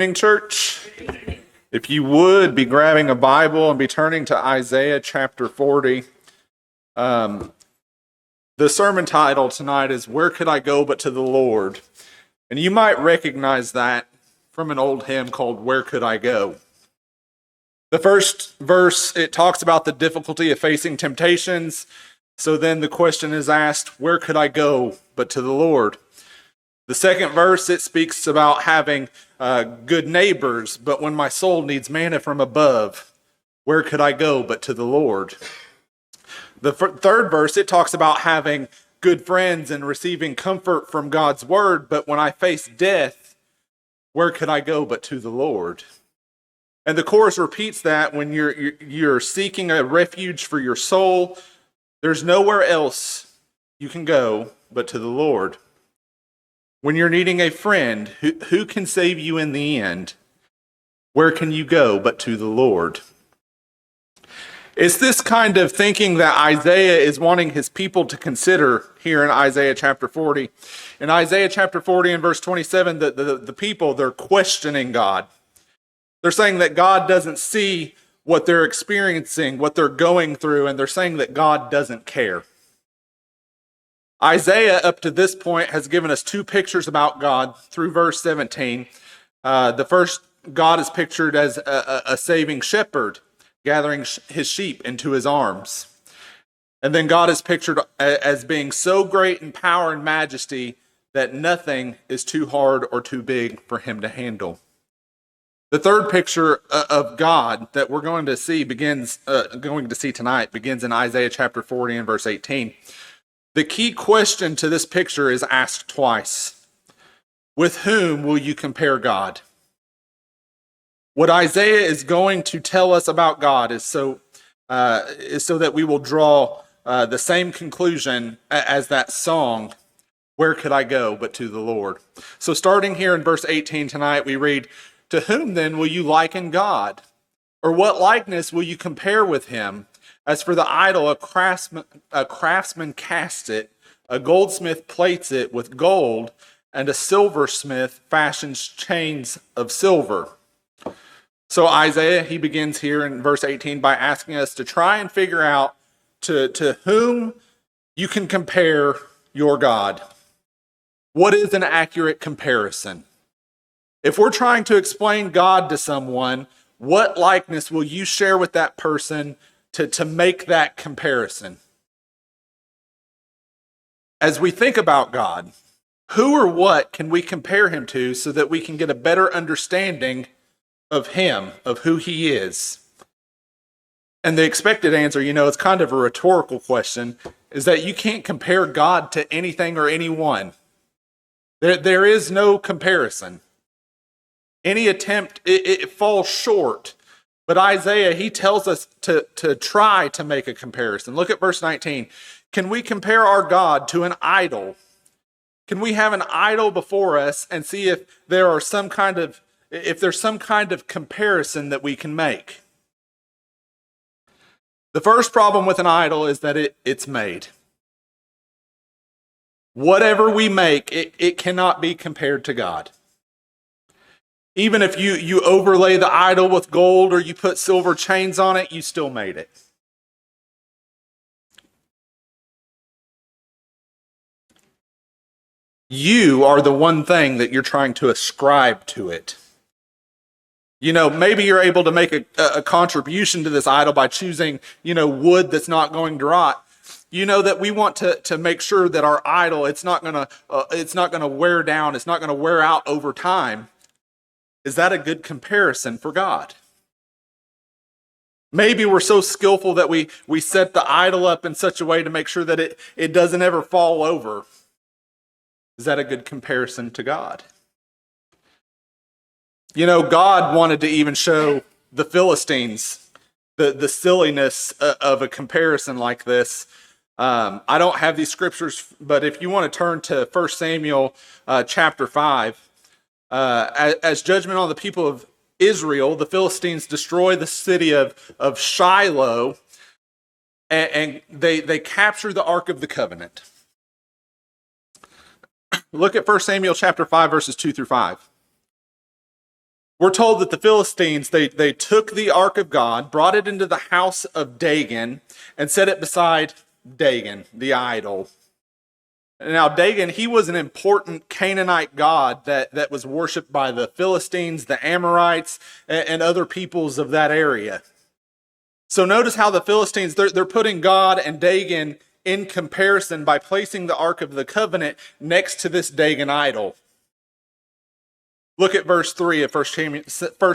Morning, church. If you would be grabbing a Bible and be turning to Isaiah chapter 40. The sermon title tonight is "Where Could I Go But to the Lord?" And you might recognize that from an old hymn called "Where Could I Go?" The first verse, it talks about the difficulty of facing temptations. So then the question is asked, where could I go but to the Lord? The second verse, it speaks about having good neighbors, but when my soul needs manna from above, where could I go but to the Lord? The third verse, it talks about having good friends and receiving comfort from God's word, but when I face death, where could I go but to the Lord? And the chorus repeats that when you're seeking a refuge for your soul, there's nowhere else you can go but to the Lord. When you're needing a friend, who can save you in the end? Where can you go but to the Lord? It's this kind of thinking that Isaiah is wanting his people to consider here in Isaiah chapter 40. In Isaiah chapter 40 and verse 27, the people, they're questioning God. They're saying that God doesn't see what they're experiencing, what they're going through, and they're saying that God doesn't care. Isaiah, up to this point, has given us two pictures about God through verse 17. The first, God is pictured as a saving shepherd, gathering his sheep into his arms. And then God is pictured as being so great in power and majesty that nothing is too hard or too big for him to handle. The third picture of God that we're going to see tonight begins in Isaiah chapter 40 and verse 18. The key question to this picture is asked twice. With whom will you compare God? What Isaiah is going to tell us about God is so that we will draw the same conclusion as that song, "Where could I go but to the Lord?" So starting here in verse 18 tonight, we read, "To whom then will you liken God? Or what likeness will you compare with him? As for the idol, a craftsman casts it, a goldsmith plates it with gold, and a silversmith fashions chains of silver." So Isaiah, he begins here in verse 18 by asking us to try and figure out to whom you can compare your God. What is an accurate comparison? If we're trying to explain God to someone, what likeness will you share with that person to make that comparison? As we think about God, who or what can we compare him to so that we can get a better understanding of him, of who he is? And the expected answer, it's kind of a rhetorical question, is that you can't compare God to anything or anyone. There is no comparison. Any attempt, it falls short. But Isaiah, he tells us to try to make a comparison. Look at verse 19. Can we compare our God to an idol? Can we have an idol before us and see if there's some kind of comparison that we can make? The first problem with an idol is that it's made. Whatever we make, it cannot be compared to God. Even if you overlay the idol with gold or you put silver chains on it, you still made it. You are the one thing that you're trying to ascribe to it. Maybe you're able to make a contribution to this idol by choosing, wood that's not going to rot. That we want to make sure that our idol, it's not gonna wear down, it's not gonna wear out over time. Is that a good comparison for God? Maybe we're so skillful that we set the idol up in such a way to make sure that it doesn't ever fall over. Is that a good comparison to God? God wanted to even show the Philistines the silliness of a comparison like this. I don't have these scriptures, but if you want to turn to 1 Samuel chapter 5, as judgment on the people of Israel, the Philistines destroy the city of Shiloh, and they capture the Ark of the Covenant. Look at 1 Samuel chapter 5, verses 2 through 5. We're told that the Philistines, they took the ark of God, brought it into the house of Dagon, and set it beside Dagon, the idol. Now, Dagon, he was an important Canaanite god that was worshipped by the Philistines, the Amorites, and other peoples of that area. So notice how the Philistines, they're putting God and Dagon in comparison by placing the Ark of the Covenant next to this Dagon idol. Look at verse 3 of 1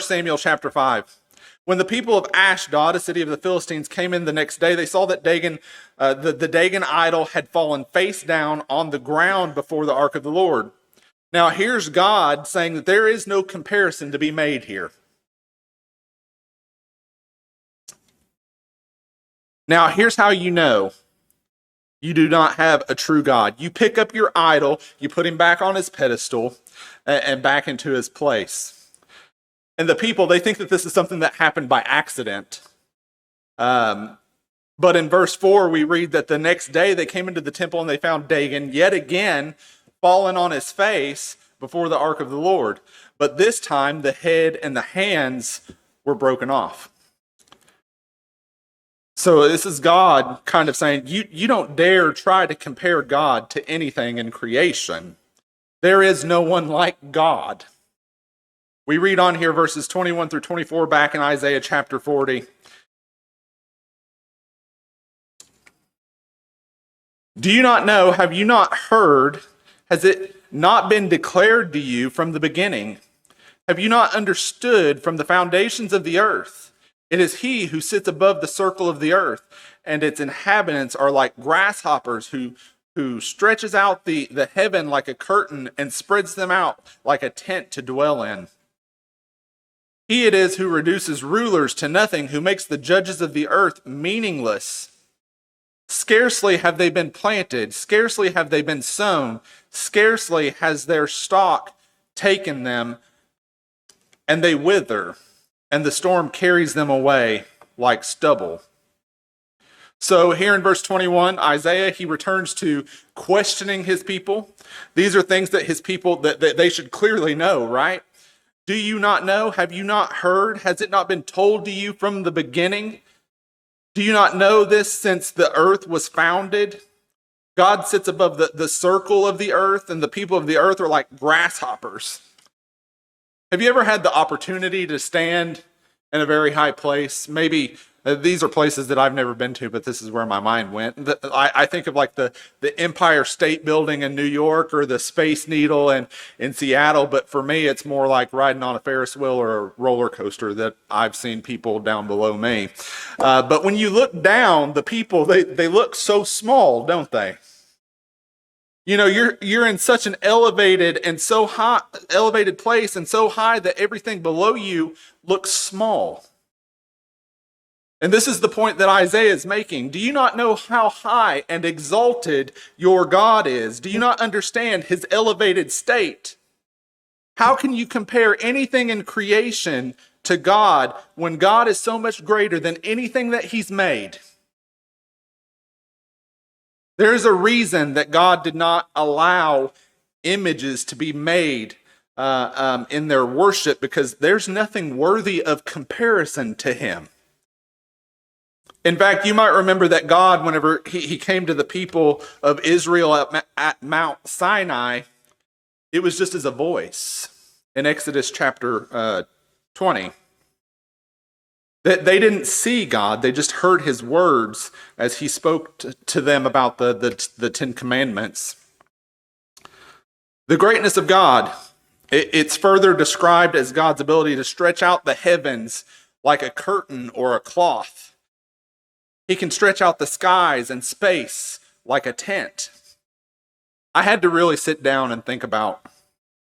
Samuel chapter 5. When the people of Ashdod, a city of the Philistines, came in the next day, they saw that Dagon, the Dagon idol had fallen face down on the ground before the ark of the Lord. Now here's God saying that there is no comparison to be made here. Now here's how you know you do not have a true God. You pick up your idol, you put him back on his pedestal, and back into his place. And the people, they think that this is something that happened by accident. But in verse 4, we read that the next day they came into the temple and they found Dagon yet again fallen on his face before the ark of the Lord. But this time the head and the hands were broken off. So this is God kind of saying, you don't dare try to compare God to anything in creation. There is no one like God. We read on here verses 21 through 24 back in Isaiah chapter 40. Do you not know? Have you not heard? Has it not been declared to you from the beginning? Have you not understood from the foundations of the earth? It is he who sits above the circle of the earth, and its inhabitants are like grasshoppers who stretches out the heaven like a curtain and spreads them out like a tent to dwell in. He it is who reduces rulers to nothing, who makes the judges of the earth meaningless. Scarcely have they been planted, scarcely have they been sown, scarcely has their stalk taken them, and they wither, and the storm carries them away like stubble. So here in verse 21, Isaiah, he returns to questioning his people. These are things that his people, that they should clearly know, right? Do you not know? Have you not heard? Has it not been told to you from the beginning? Do you not know this since the earth was founded? God sits above the circle of the earth, and the people of the earth are like grasshoppers. Have you ever had the opportunity to stand in a very high place? Maybe these are places that I've never been to, but this is where my mind went. I think of like the Empire State Building in New York or the Space Needle in Seattle, but for me, it's more like riding on a Ferris wheel or a roller coaster that I've seen people down below me. But when you look down, the people, they look so small, don't they? You know, you're in such an elevated place and so high that everything below you looks small. And this is the point that Isaiah is making. Do you not know how high and exalted your God is? Do you not understand his elevated state? How can you compare anything in creation to God when God is so much greater than anything that he's made? There is a reason that God did not allow images to be made in their worship, because there's nothing worthy of comparison to him. In fact, you might remember that God, whenever he came to the people of Israel at Mount Sinai, it was just as a voice in Exodus chapter 20. That they didn't see God, they just heard his words as he spoke to them about the Ten Commandments. The greatness of God, it's further described as God's ability to stretch out the heavens like a curtain or a cloth. He can stretch out the skies and space like a tent. I had to really sit down and think about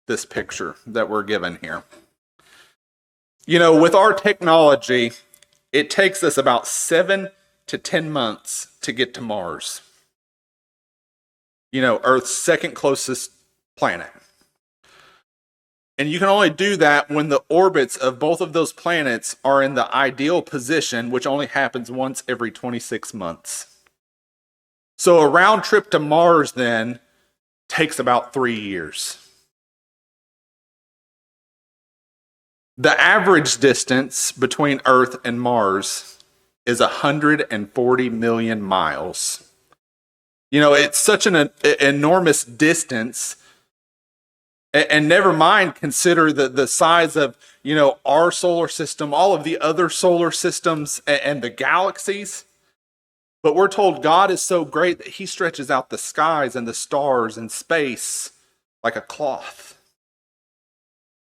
this picture that we're given here. You know, with our technology, it takes us about 7 to 10 months to get to Mars. You know, Earth's second closest planet. And you can only do that when the orbits of both of those planets are in the ideal position, which only happens once every 26 months. So a round trip to Mars then takes about 3 years. The average distance between Earth and Mars is 140 million miles. It's such an enormous distance. And never mind consider the size of, our solar system, all of the other solar systems and the galaxies. But we're told God is so great that he stretches out the skies and the stars and space like a cloth.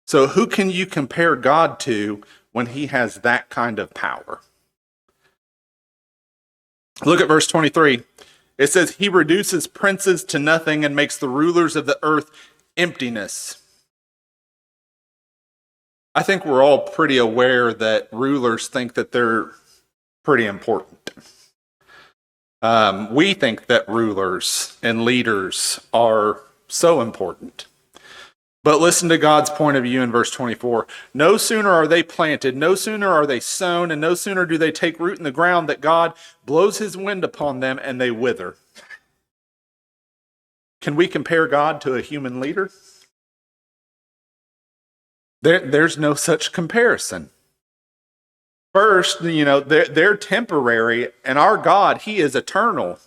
So who can you compare God to when he has that kind of power? Look at verse 23. It says, he reduces princes to nothing and makes the rulers of the earth emptiness. I think we're all pretty aware that rulers think that they're pretty important. We think that rulers and leaders are so important. But listen to God's point of view in verse 24. No sooner are they planted, no sooner are they sown, and no sooner do they take root in the ground that God blows his wind upon them and they wither. Can we compare God to a human leader? There's no such comparison. First, they're temporary, and our God, he is eternal.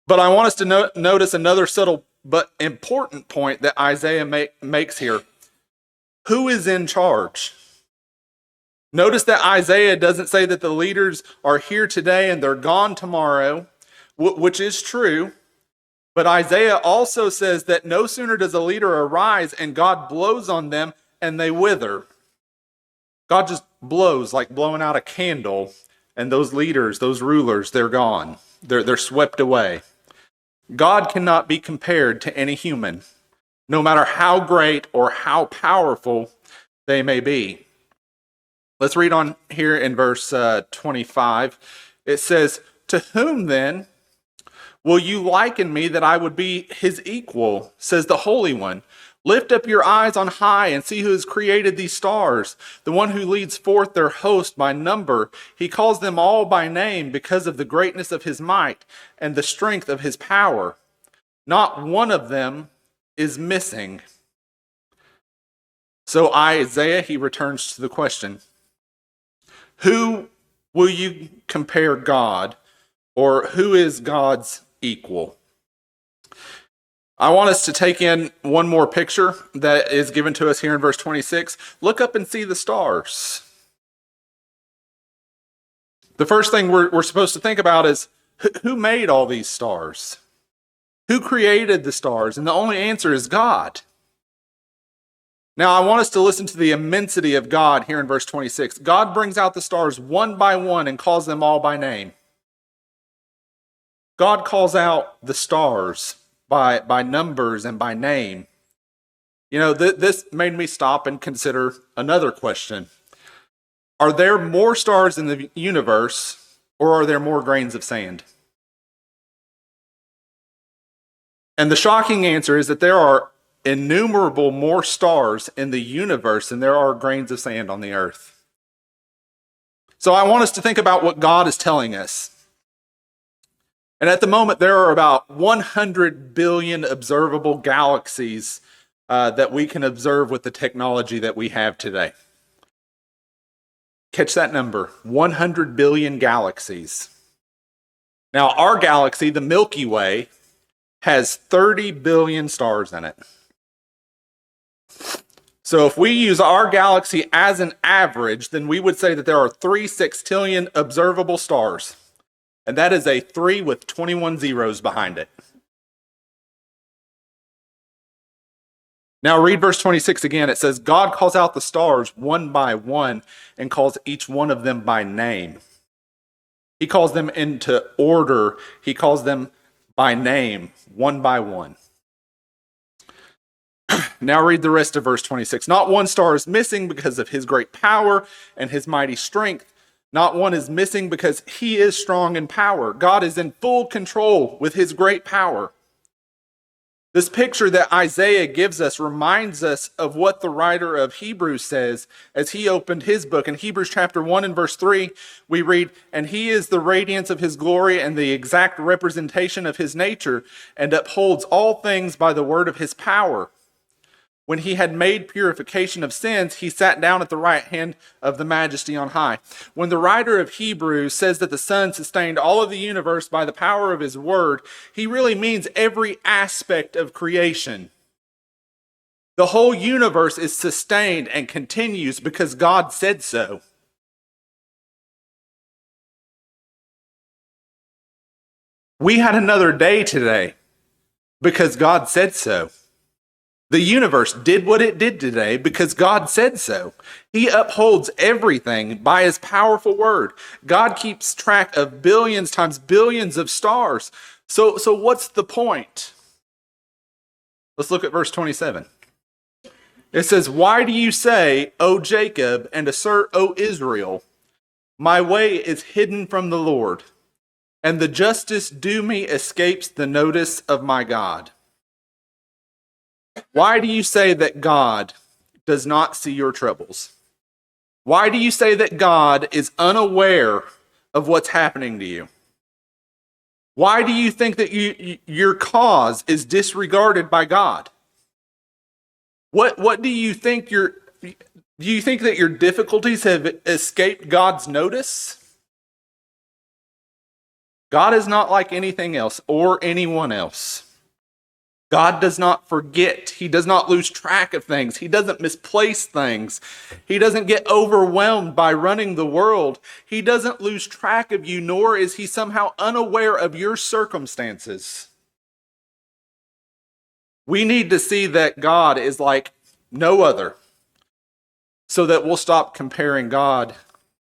But I want us to notice another subtle but important point that Isaiah makes here. Who is in charge? Notice that Isaiah doesn't say that the leaders are here today and they're gone tomorrow, which is true. But Isaiah also says that no sooner does a leader arise and God blows on them and they wither. God just blows like blowing out a candle, and those leaders, those rulers, they're gone. They're swept away. God cannot be compared to any human, no matter how great or how powerful they may be. Let's read on here in verse 25. It says, to whom then will you liken me that I would be his equal, says the Holy One. Lift up your eyes on high and see who has created these stars, the one who leads forth their host by number. He calls them all by name because of the greatness of his might and the strength of his power. Not one of them is missing. So Isaiah, he returns to the question, who will you compare God, or who is God's equal? I want us to take in one more picture that is given to us here in verse 26. Look up and see the stars. The first thing we're supposed to think about is, who made all these stars? Who created the stars? And the only answer is God. Now, I want us to listen to the immensity of God here in verse 26. God brings out the stars one by one and calls them all by name. God calls out the stars by numbers and by name. This made me stop and consider another question. Are there more stars in the universe, or are there more grains of sand? And the shocking answer is that there are innumerable more stars in the universe than there are grains of sand on the earth. So I want us to think about what God is telling us. And at the moment, there are about 100 billion observable galaxies that we can observe with the technology that we have today. Catch that number, 100 billion galaxies. Now, our galaxy, the Milky Way, has 30 billion stars in it. So if we use our galaxy as an average, then we would say that there are 3 sextillion observable stars. And that is a 3 with 21 zeros behind it. Now read verse 26 again. It says, God calls out the stars one by one and calls each one of them by name. He calls them into order. He calls them by name, one by one. Now read the rest of verse 26. Not one star is missing because of his great power and his mighty strength. Not one is missing because he is strong in power. God is in full control with his great power. This picture that Isaiah gives us reminds us of what the writer of Hebrews says as he opened his book. In Hebrews chapter 1 and verse 3, we read, and he is the radiance of his glory and the exact representation of his nature, and upholds all things by the word of his power. When he had made purification of sins, he sat down at the right hand of the Majesty on high. When the writer of Hebrews says that the Son sustained all of the universe by the power of his word, he really means every aspect of creation. The whole universe is sustained and continues because God said so. We had another day today because God said so. The universe did what it did today because God said so. He upholds everything by his powerful word. God keeps track of billions times billions of stars. So what's the point? Let's look at verse 27. It says, "Why do you say, O Jacob, and assert, O Israel, my way is hidden from the Lord, and the justice due me escapes the notice of my God?" Why do you say that God does not see your troubles? Why do you say that God is unaware of what's happening to you? Why do you think that your cause is disregarded by God? What do you think do you think that your difficulties have escaped God's notice? God is not like anything else or anyone else. God does not forget. He does not lose track of things. He doesn't misplace things. He doesn't get overwhelmed by running the world. He doesn't lose track of you, nor is he somehow unaware of your circumstances. We need to see that God is like no other so that we'll stop comparing God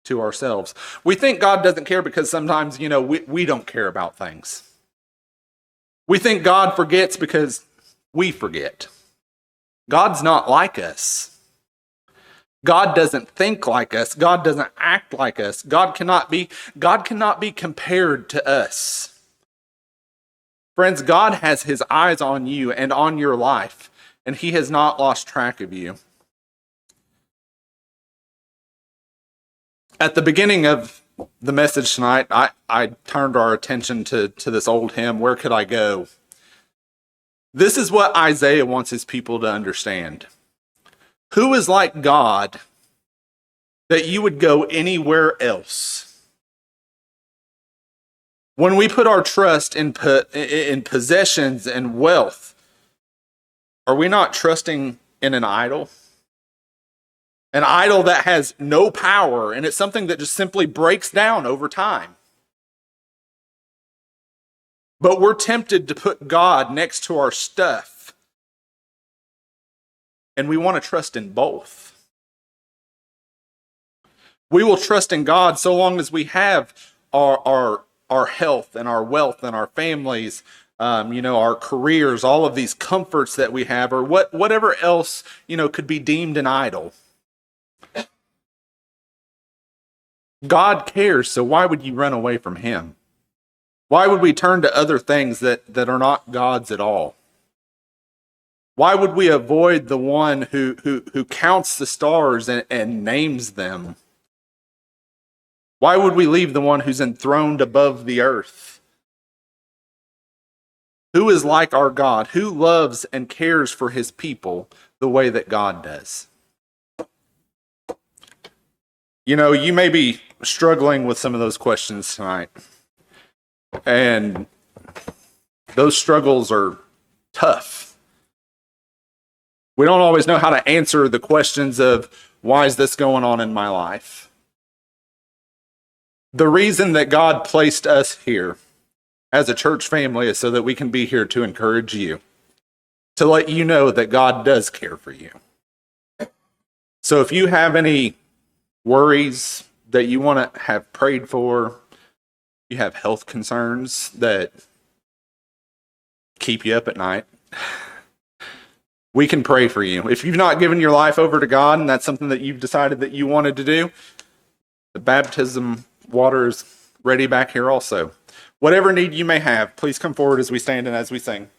to ourselves. We think God doesn't care because sometimes, we don't care about things. We think God forgets because we forget. God's not like us. God doesn't think like us. God doesn't act like us. God cannot be compared to us. Friends, God has his eyes on you and on your life, and he has not lost track of you. At the beginning of the message tonight, I turned our attention to this old hymn, "Where Could I Go?" This is what Isaiah wants his people to understand. Who is like God that you would go anywhere else? When we put our trust in possessions and wealth, are we not trusting in an idol? An idol that has no power, and it's something that just simply breaks down over time. But we're tempted to put God next to our stuff, and we want to trust in both. We will trust in God so long as we have our health and our wealth and our families, our careers, all of these comforts that we have, or whatever else, could be deemed an idol. God cares, so why would you run away from him? Why would we turn to other things that are not God's at all? Why would we avoid the one who counts the stars and names them? Why would we leave the one who's enthroned above the earth? Who is like our God? Who loves and cares for his people the way that God does? You may be struggling with some of those questions tonight. And those struggles are tough. We don't always know how to answer the questions of, why is this going on in my life? The reason that God placed us here as a church family is so that we can be here to encourage you, to let you know that God does care for you. So if you have any worries that you want to have prayed for, you have health concerns that keep you up at night, we can pray for you. If you've not given your life over to God and that's something that you've decided that you wanted to do, the baptism water is ready back here also. Whatever need you may have, please come forward as we stand and as we sing.